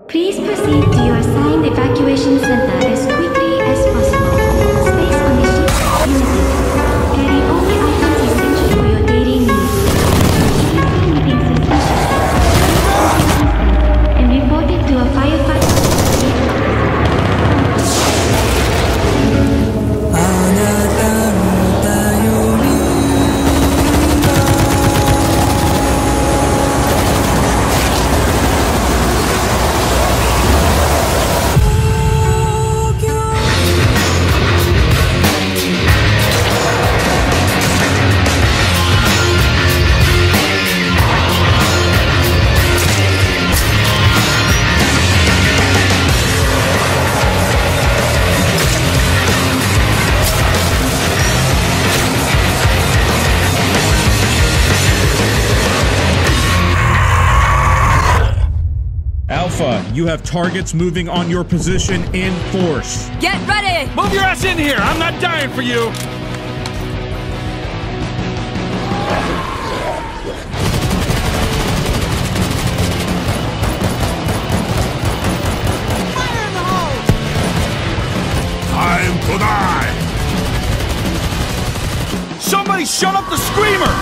Please proceed to your assigned evacuation center as quickly as possible. Space on the ship is limited. Carry only items essential for your daily needs. Anything suspicious, and report it to a firefighter. Alpha, you have targets moving on your position in force. Get ready! Move your ass in here! I'm not dying for you! Fire in the hole! Time to die! Somebody shut up the screamer!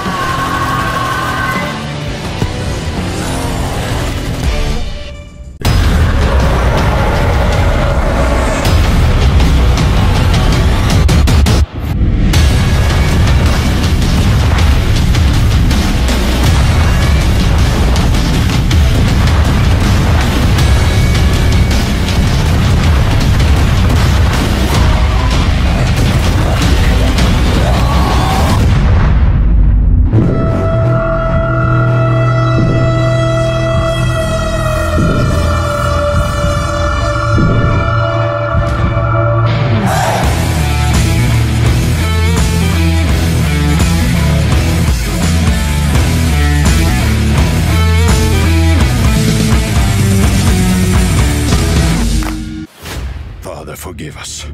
Father, forgive us.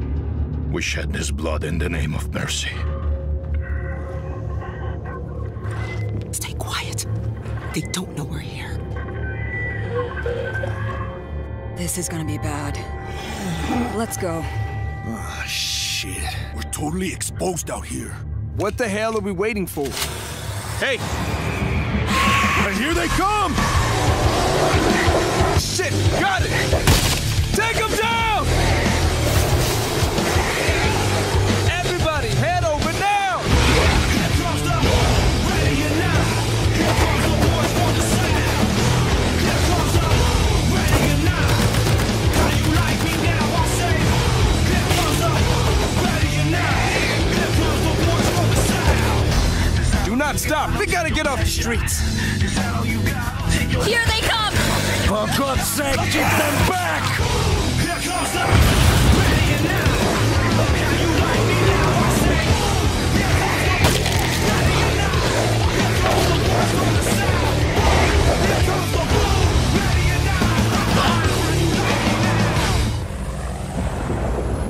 We shed his blood in the name of mercy. Stay quiet. They don't know we're here. This is gonna be bad. Let's go. Ah, shit. We're totally exposed out here. What the hell are we waiting for? Hey! And here they come! Shit! Got it! Take them down! Everybody, head over now! Do not stop! We gotta get off the streets! Here they come! For God's sake, keep them back!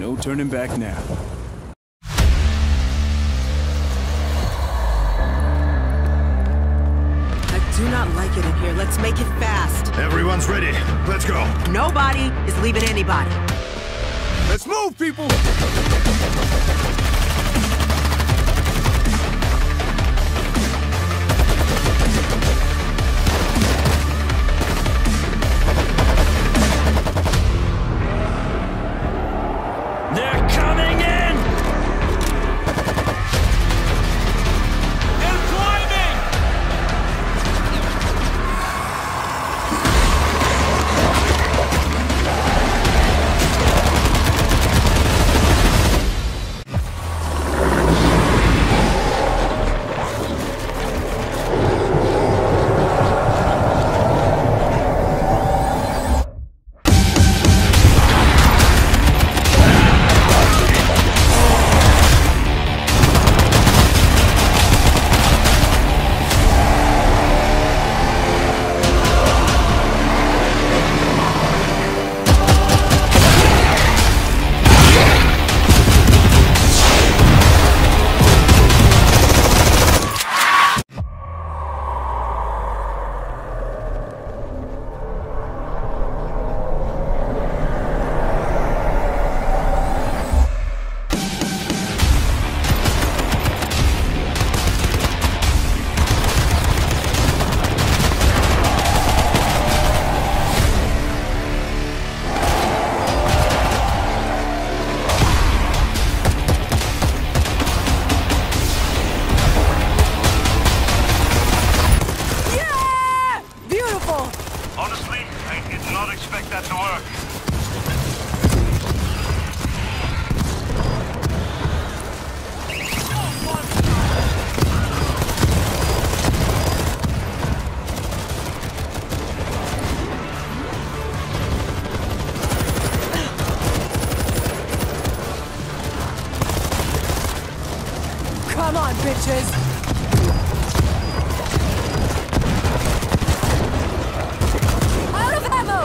No turning back now. Do not like it in here. Let's make it fast. Everyone's ready. Let's go. Nobody is leaving anybody. Let's move, people! They're coming in! And climbing! expect that to work. Come on, bitches! Out of ammo!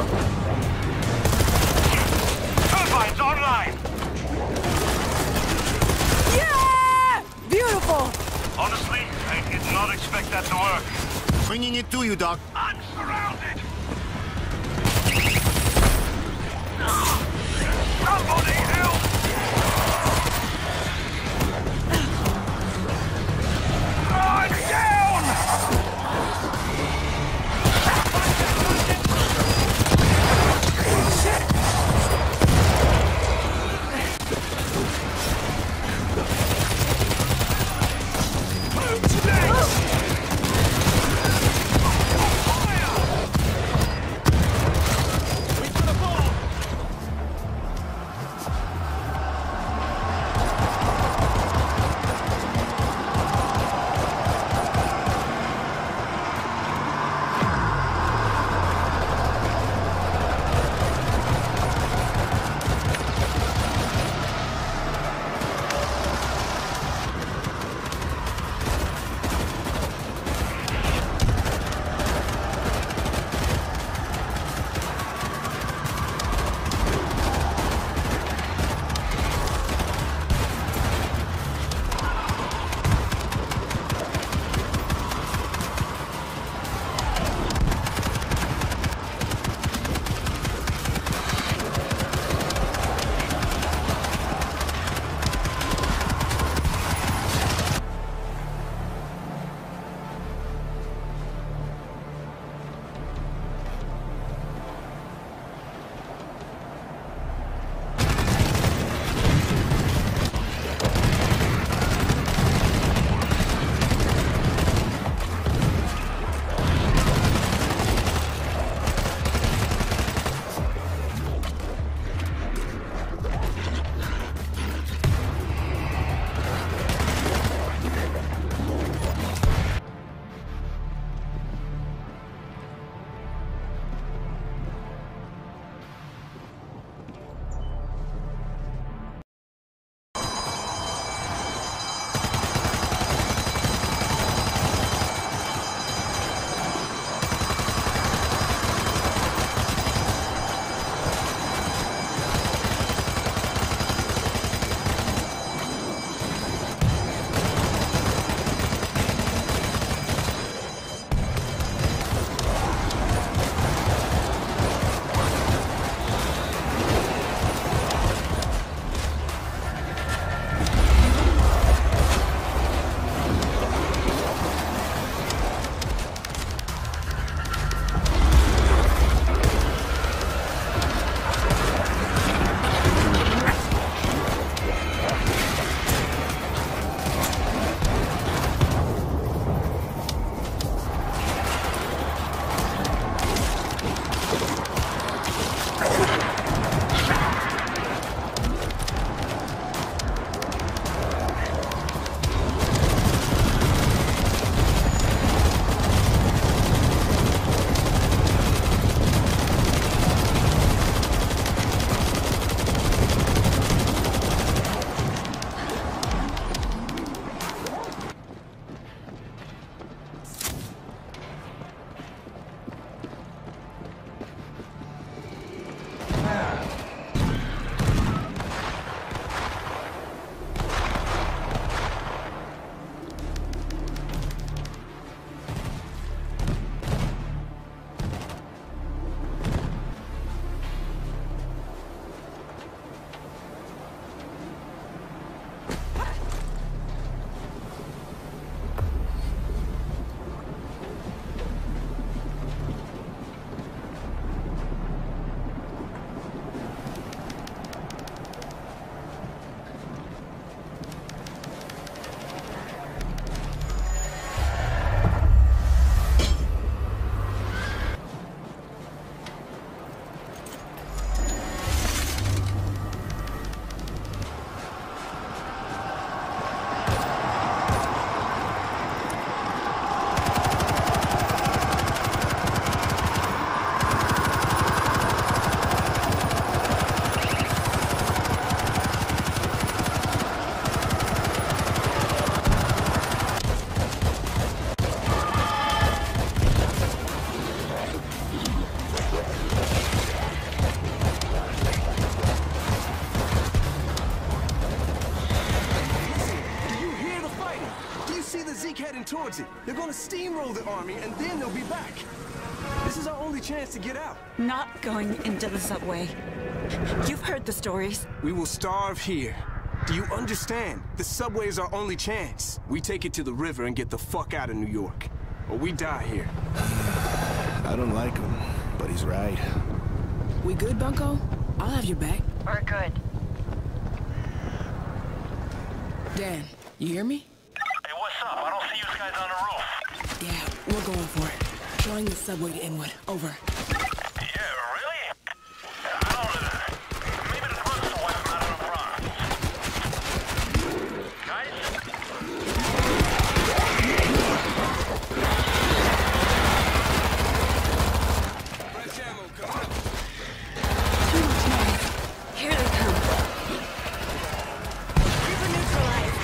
Turbines online! Yeah! Beautiful! Honestly, I did not expect that to work. Bringing it to you, Doc. I'm surrounded! Somebody help! I'm down! Move today! Fire! exit. They're gonna steamroll the army, and then they'll be back. This is our only chance to get out. Not going into the subway. You've heard the stories. We will starve here. Do you understand? The subway is our only chance. We take it to the river and get the fuck out of New York. Or we die here. I don't like him, but he's right. We good, Bunko? I'll have your back. We're good. Dan, you hear me? Hey, what's up? I don't see you guys on the roof. Yeah, we're going for it. Drawing the subway to Inwood. Over. Yeah, really? I don't know. Maybe the drugs will wipe them out of the front. Guys? Fresh ammo, come on. Too much noise. Here they come. River neutralized.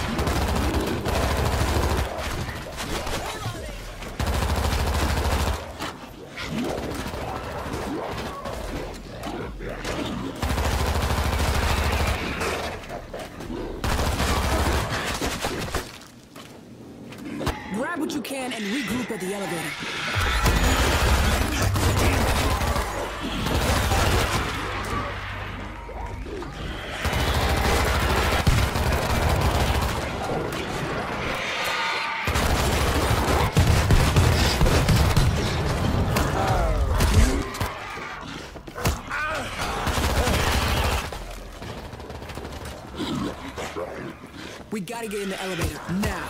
Grab what you can and regroup at the elevator. We gotta get in the elevator, now.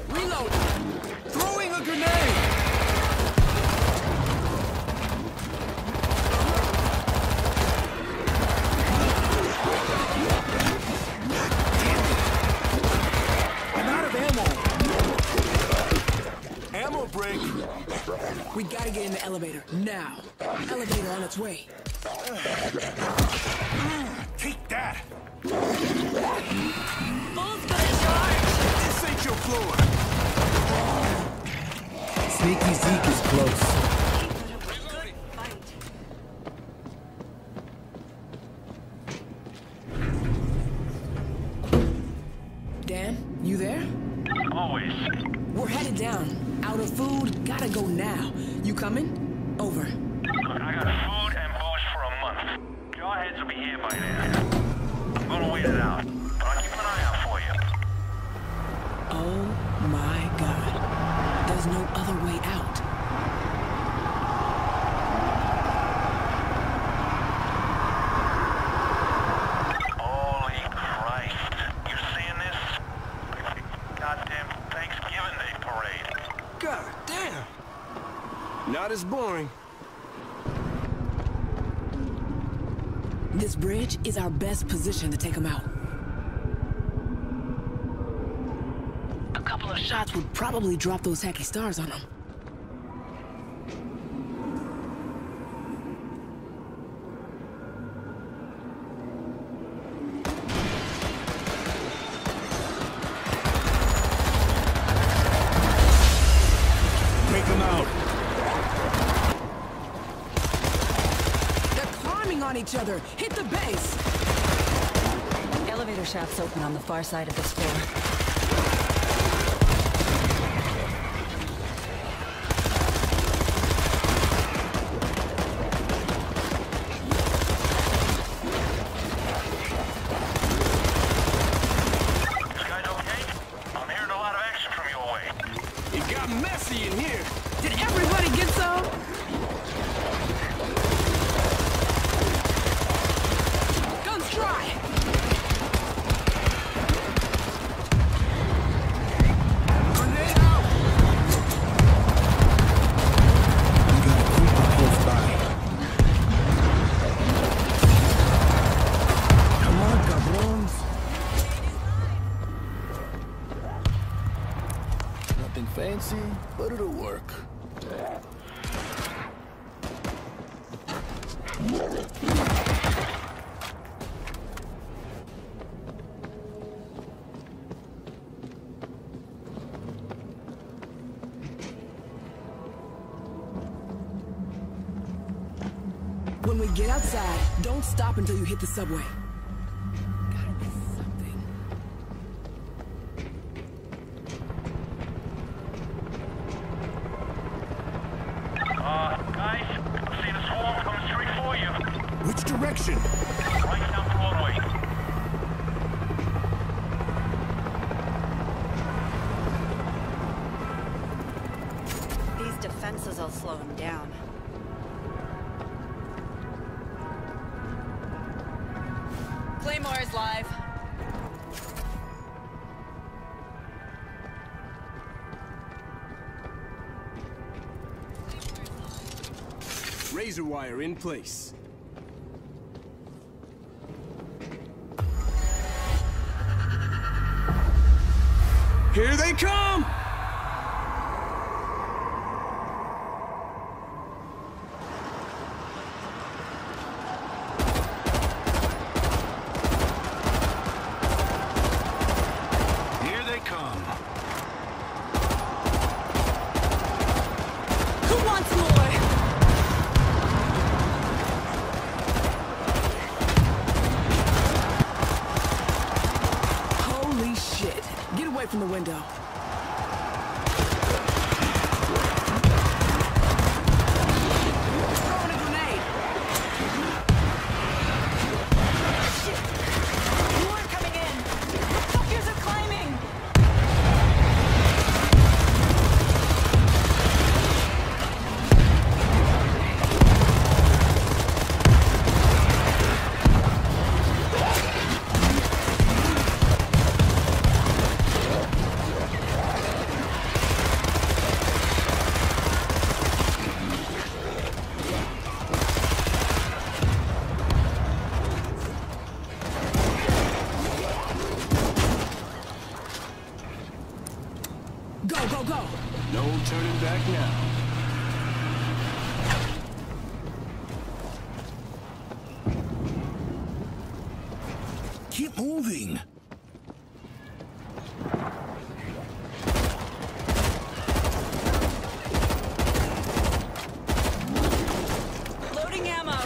Reload! Throwing a grenade! I'm out of ammo! Ammo break! We gotta get in the elevator, now. Elevator on its way. Take that! This ain't your floor! Sneaky Zeke is close. Dan, you there? Always. We're headed down. Out of food, gotta go now. You coming? Over. Look, I got food and booze for a month. Jawheads will be here by then. I'm gonna wait it out, but I'll keep an eye out for you. Oh my God. There's no other way out. Holy Christ. You seeing this? Goddamn Thanksgiving Day parade. God damn! Not as boring. This bridge is our best position to take them out. A couple of shots would probably drop those hacky stars on them. Take him out. They're climbing on each other. Hit the base. Elevator shaft's open on the far side of this floor. You guys okay? I'm hearing a lot of action from your way. It got messy in here. Did everybody get some? Guns dry. Grenade out! We got a creeper close by. Come on, cabrons. Nothing fancy, but it'll work. When we Get outside. Don't stop until you hit the subway. Gotta be something. Guys, I'm seeing a swarm coming straight for you. Which direction? Right down Broadway. These defenses will slow him down. Claymore is live. Razor wire in place. Here they come! Here they come. Who wants more? Holy shit. Get away from the window. Throwing a grenade. More coming in. Fuckers are climbing. Go, go, go. No turning back now. Keep moving. Loading ammo.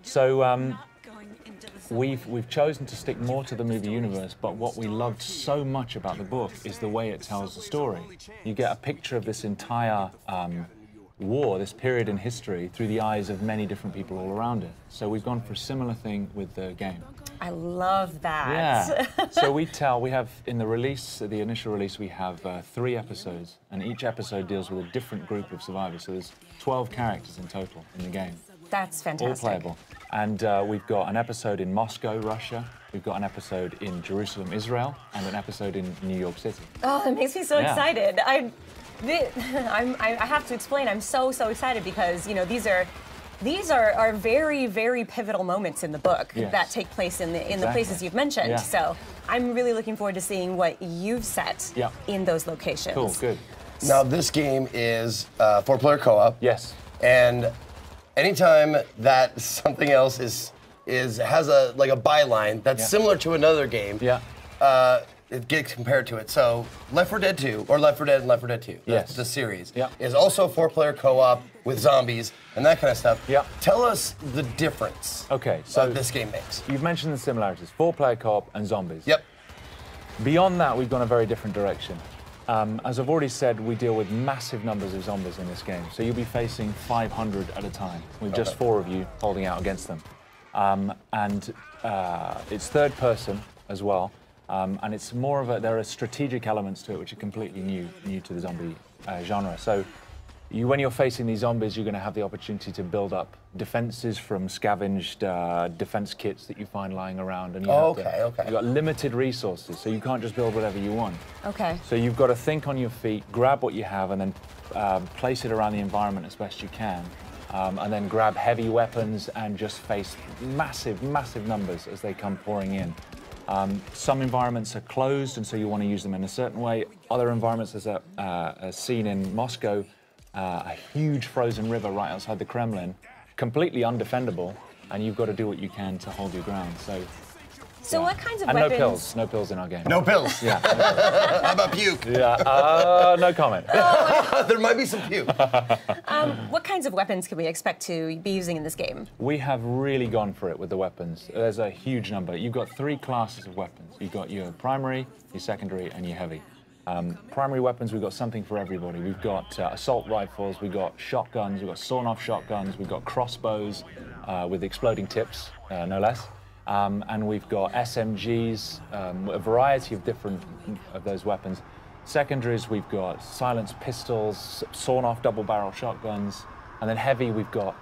So Not going into the subway. we've chosen to stick more to the movie universe, but what we loved so much about the book is the way it tells the story. You get a picture of this entire war, this period in history, through the eyes of many different people all around it. So we've gone for a similar thing with the game. I love that. Yeah. So we have, in the release, the initial release, we have 3 episodes, and each episode deals with a different group of survivors. So there's 12 characters in total in the game. That's fantastic. All playable. And we've got an episode in Moscow, Russia. We've got an episode in Jerusalem, Israel, and an episode in New York City. Oh, that makes me so Yeah. excited. I have to explain. I'm so excited because, you know, these are very, very pivotal moments in the book Yes. that take place in the Exactly. places you've mentioned. Yeah. So I'm really looking forward to seeing what you've set Yeah. in those locations. Cool, good. Now, this game is 4-player co-op. Yes. And anytime that something else has a byline that's Yeah. similar to another game, Yeah. it gets compared to it. So Left 4 Dead 2, or Left 4 Dead and Left 4 Dead 2, Yes. the series, Yeah. is also 4-player co-op with zombies and that kind of stuff. Yeah. Tell us the difference Okay, so this game makes. You've mentioned the similarities, 4-player co-op and zombies. Yep. Beyond that, we've gone a very different direction. As I've already said, we deal with massive numbers of zombies in this game. So you'll be facing 500 at a time, with just 4 of you holding out against them. It's third person as well. And it's more of there are strategic elements to it which are completely new to the zombie genre. So when you're facing these zombies, you're going to have the opportunity to build up defenses from scavenged defense kits that you find lying around. And you've got limited resources, so you can't just build whatever you want. Okay. So you've got to think on your feet, grab what you have, and then place it around the environment as best you can. And then grab heavy weapons and just face massive numbers as they come pouring in. Some environments are closed, and so you want to use them in a certain way. Other environments, there's a scene in Moscow, a huge frozen river right outside the Kremlin, completely undefendable, and you've got to do what you can to hold your ground. So what kinds of and weapons? no pills in our game. No pills? Yeah. How about puke? Yeah, no comment. There might be some puke. What kinds of weapons can we expect to be using in this game? We have really gone for it with the weapons. There's a huge number. You've got 3 classes of weapons. You've got your primary, your secondary, and your heavy. Primary weapons, we've got something for everybody. We've got assault rifles, we've got shotguns, we've got sawn-off shotguns, we've got crossbows with exploding tips, no less. And we've got SMGs, a variety of different of those weapons. Secondaries, we've got silenced pistols, sawn-off double-barrel shotguns, and then heavy, we've got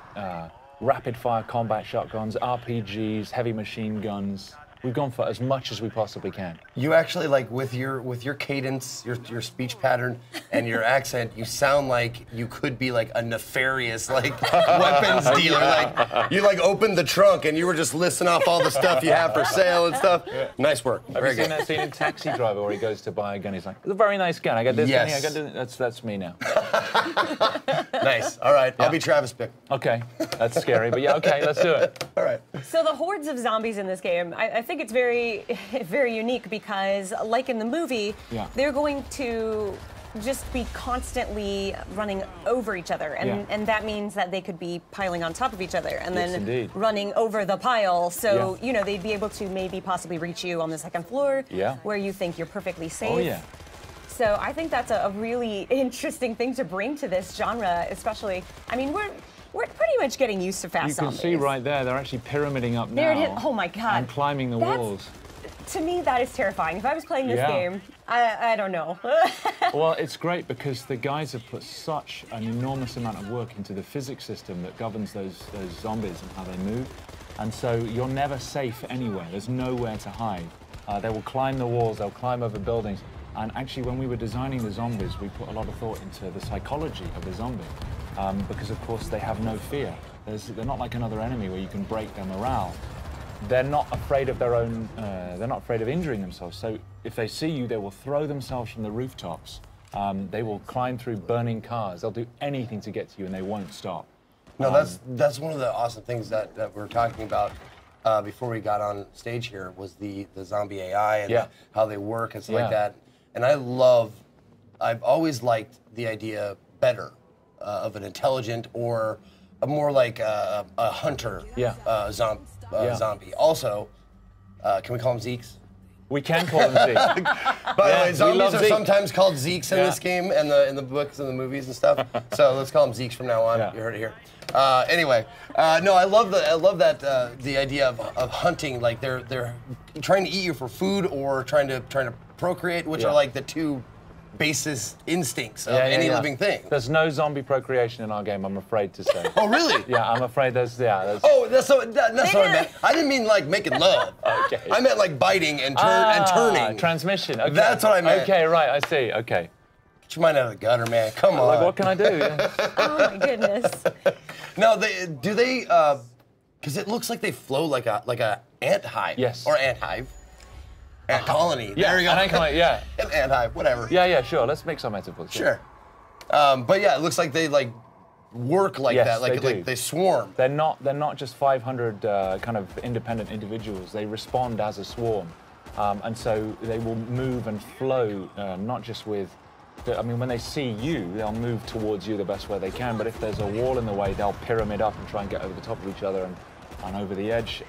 rapid-fire combat shotguns, RPGs, heavy machine guns. We've gone for as much as we possibly can. You actually, like, with your cadence, your speech pattern, and your accent, you sound like you could be like a nefarious weapons dealer. Like you opened the trunk and you were just listing off all the stuff you have for sale and stuff. Yeah. Nice work. Have you seen that scene in Taxi Driver where he goes to buy a gun? He's like, "It's a very nice gun. I got this gun. I got this." That's me now. Nice. All right. I'll be Travis Bick. Okay. That's scary, but yeah. Okay. Let's do it. All right. So the hordes of zombies in this game, I think it's very, very unique because, like in the movie, they're going to just be constantly running over each other, and that means that they could be piling on top of each other and then running over the pile. So you know they'd be able to maybe possibly reach you on the second floor, where you think you're perfectly safe. Oh yeah. So I think that's a really interesting thing to bring to this genre, especially. I mean, we're pretty much getting used to fast zombies. You can see right there, they're actually pyramiding up There it is. now. Oh my God. And climbing the walls. To me, that is terrifying. If I was playing this game, I don't know. Well, it's great because the guys have put such an enormous amount of work into the physics system that governs those zombies and how they move. And so you're never safe anywhere. There's nowhere to hide. They will climb the walls, they'll climb over buildings. And actually, when we were designing the zombies, we put a lot of thought into the psychology of the zombie. Because, of course, they have no fear. They're not like another enemy where you can break their morale. They're not afraid of their own, they're not afraid of injuring themselves. So if they see you, they will throw themselves from the rooftops. They will climb through burning cars. They'll do anything to get to you, and they won't stop. No, that's one of the awesome things that we're talking about before we got on stage here was the zombie AI and how they work and stuff like that. And I've always liked the idea better of an intelligent or more like a hunter zombie. Also, can we call them Zeeks? We can call them Zeeks. By the way, zombies are sometimes called Zeeks in this game and in the books and the movies and stuff. So let's call them Zeeks from now on. You heard it here. Anyway, no, I love that the idea of hunting. Like they're trying to eat you for food or trying to procreate, which are like the two basis instincts of any living thing. There's no zombie procreation in our game, I'm afraid to say. Oh, really? Yeah, I'm afraid there's. Oh, that's what I meant. I didn't mean like making love. Okay. I meant like biting and turning. Transmission. Okay. That's what I meant. Okay, right. I see. Okay. Get your mind out of the gutter, man. Come on. Like, what can I do? Oh my goodness. No, do they? Because it looks like they flow like a ant hive. Yes. Or ant hive. Ant colony. Yeah, there you go. An ant colony. Yeah. An ant hive. Whatever. Yeah, sure. Let's make some metaphors. Sure. But yeah, it looks like they like work like that. Like they swarm. They're not just 500 kind of independent individuals. They respond as a swarm, and so they will move and flow, not just with. I mean, when they see you, they'll move towards you the best way they can. But if there's a wall in the way, they'll pyramid up and try and get over the top of each other and over the edge.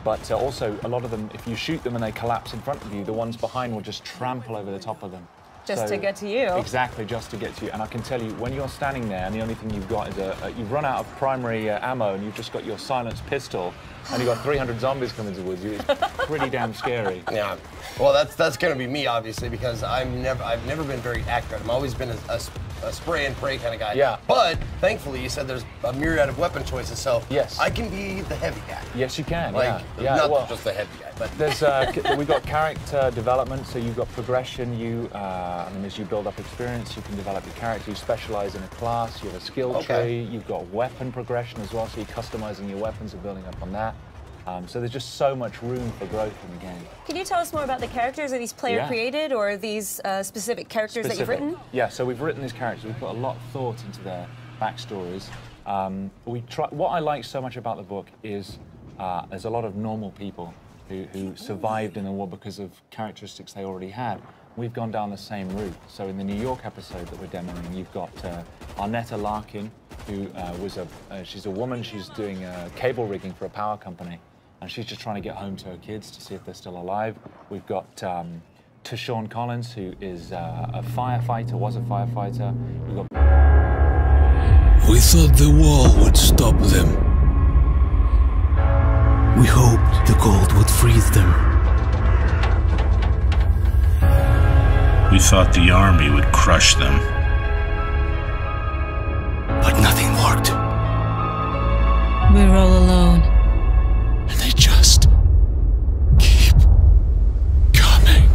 But also, a lot of them, if you shoot them and they collapse in front of you, the ones behind will just trample over the top of them. Just to get to you. Exactly, just to get to you. And I can tell you, when you're standing there and the only thing you've got is you've run out of primary ammo and you've just got your silenced pistol and you've got 300 zombies coming towards you, it's pretty damn scary. Yeah. Well, that's going to be me, obviously, because I've never been very accurate. I've always been a spray and pray kind of guy. Yeah. But thankfully, you said there's a myriad of weapon choices, so yes, I can be the heavy guy. Yes, you can. Like, not just the heavy guy, but there's we got character development, so you've got progression. I mean, as you build up experience, you can develop your character. You specialize in a class. You have a skill tree. You've got weapon progression as well, so you're customizing your weapons and building up on that. So there's just so much room for growth in the game. Can you tell us more about the characters? Are these player created or are these specific characters that you've written? Yeah, so we've written these characters. We've put a lot of thought into their backstories. What I like so much about the book is there's a lot of normal people who survived in the war because of characteristics they already had. We've gone down the same route. So in the New York episode that we're demoing, you've got Arnetta Larkin, who she's a woman. She's doing cable rigging for a power company. And she's just trying to get home to her kids to see if they're still alive. We've got Tashawn Collins, who is a firefighter, was a firefighter. We've got... We thought the wall would stop them. We hoped the cold would freeze them. We thought the army would crush them. But nothing worked. We're all alone. And they just keep coming.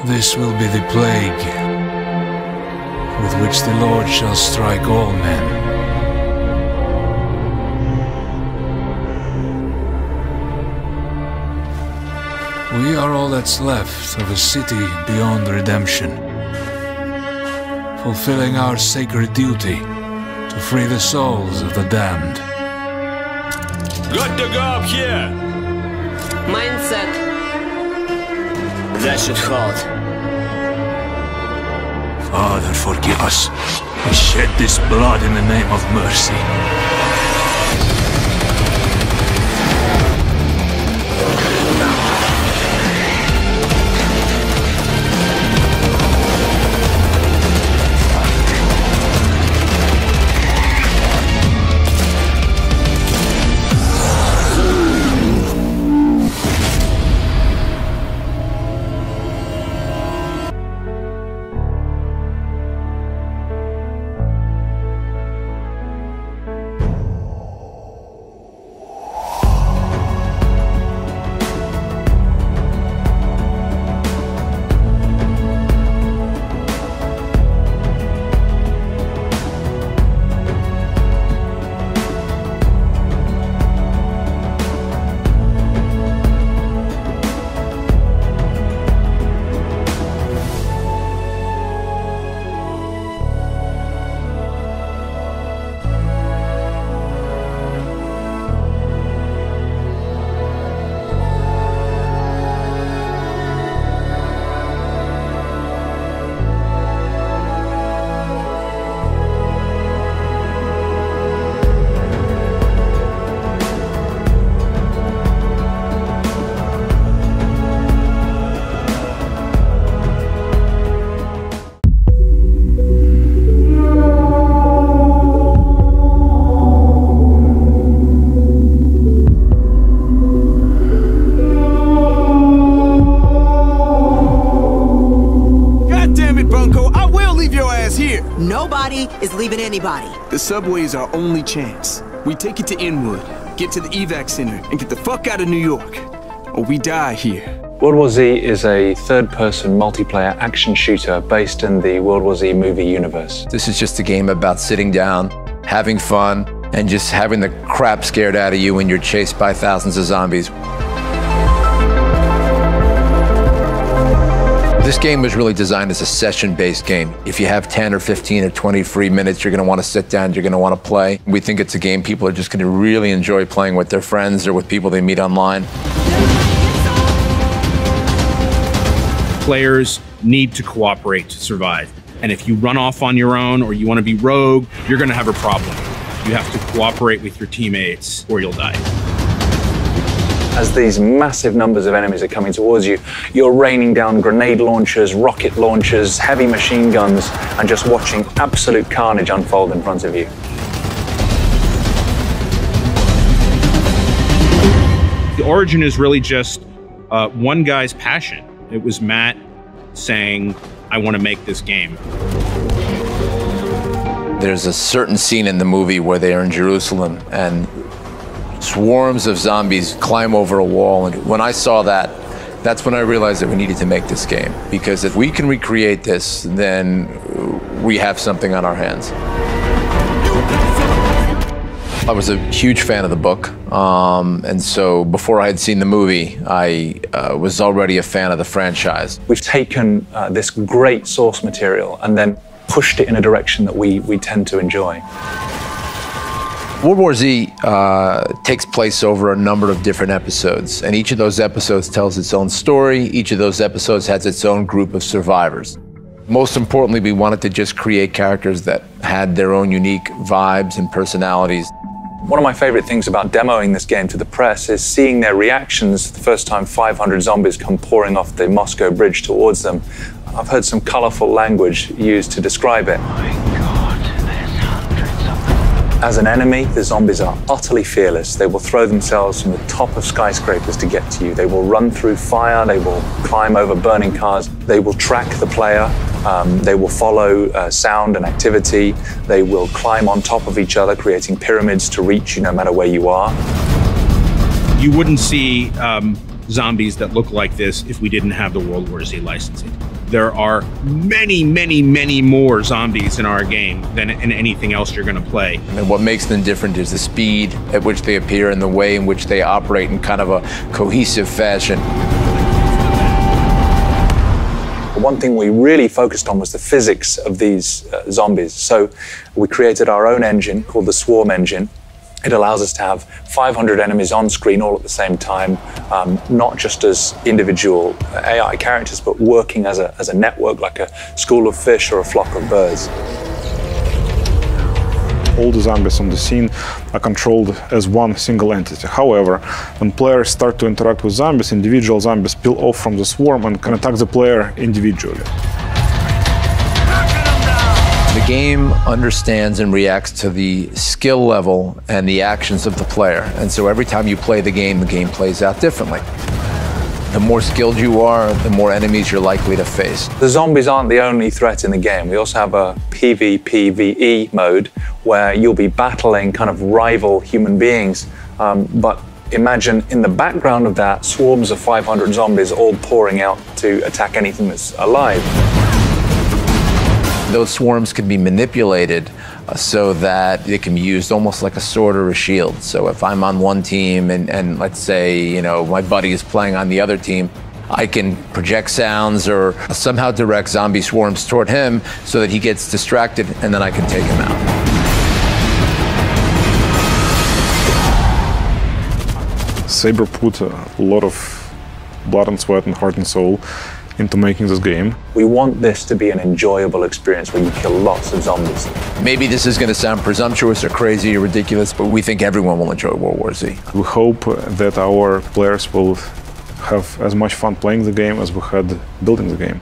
This will be the plague with which the Lord shall strike all men. We are all that's left of a city beyond redemption, fulfilling our sacred duty to free the souls of the damned. Good to go up here! Mindset. That should hold. Father, forgive us. We shed this blood in the name of mercy. Nobody is leaving anybody. The subway is our only chance. We take it to Inwood, get to the evac center, and get the fuck out of New York. Or we die here. World War Z is a third-person multiplayer action shooter based in the World War Z movie universe. This is just a game about sitting down, having fun, and just having the crap scared out of you when you're chased by thousands of zombies. This game was really designed as a session-based game. If you have 10 or 15 or 20 free minutes, you're gonna wanna sit down, you're gonna wanna play. We think it's a game people are just gonna really enjoy playing with their friends or with people they meet online. Players need to cooperate to survive. And if you run off on your own or you want to be rogue, you're going to have a problem. You have to cooperate with your teammates or you'll die. As these massive numbers of enemies are coming towards you, you're raining down grenade launchers, rocket launchers, heavy machine guns, and just watching absolute carnage unfold in front of you. The origin is really just one guy's passion. It was Matt saying, I want to make this game. There's a certain scene in the movie where they are in Jerusalem and swarms of zombies climb over a wall. And when I saw that, that's when I realized that we needed to make this game. Because if we can recreate this, then we have something on our hands. I was a huge fan of the book, and so before I had seen the movie, I was already a fan of the franchise. We've taken this great source material and then pushed it in a direction that we tend to enjoy. World War Z takes place over a number of different episodes, and each of those episodes tells its own story. Each of those episodes has its own group of survivors. Most importantly, we wanted to just create characters that had their own unique vibes and personalities. One of my favorite things about demoing this game to the press is seeing their reactions the first time 500 zombies come pouring off the Moscow bridge towards them. I've heard some colorful language used to describe it. As an enemy, the zombies are utterly fearless. They will throw themselves from the top of skyscrapers to get to you. They will run through fire. They will climb over burning cars. They will track the player. They will follow sound and activity. They will climb on top of each other, creating pyramids to reach you no matter where you are. You wouldn't see zombies that look like this if we didn't have the World War Z licensing. There are many, many, many more zombies in our game than in anything else you're going to play. And what makes them different is the speed at which they appear and the way in which they operate in kind of a cohesive fashion. One thing we really focused on was the physics of these zombies. So we created our own engine called the Swarm engine. It allows us to have 500 enemies on screen all at the same time, not just as individual AI characters, but working as a network, like a school of fish or a flock of birds. All the zombies on the scene are controlled as one single entity. However, when players start to interact with zombies, individual zombies peel off from the swarm and can attack the player individually. The game understands and reacts to the skill level and the actions of the player. And so every time you play the game plays out differently. The more skilled you are, the more enemies you're likely to face. The zombies aren't the only threat in the game. We also have a PvPvE mode where you'll be battling kind of rival human beings. But imagine in the background of that, swarms of 500 zombies all pouring out to attack anything that's alive. Those swarms can be manipulated so that they can be used almost like a sword or a shield. So if I'm on one team and let's say, you know, my buddy is playing on the other team, I can project sounds or somehow direct zombie swarms toward him so that he gets distracted and then I can take him out. SABER put a lot of blood and sweat and heart and soul into making this game. We want this to be an enjoyable experience where you kill lots of zombies. Maybe this is going to sound presumptuous or crazy or ridiculous, but we think everyone will enjoy World War Z. We hope that our players will have as much fun playing the game as we had building the game.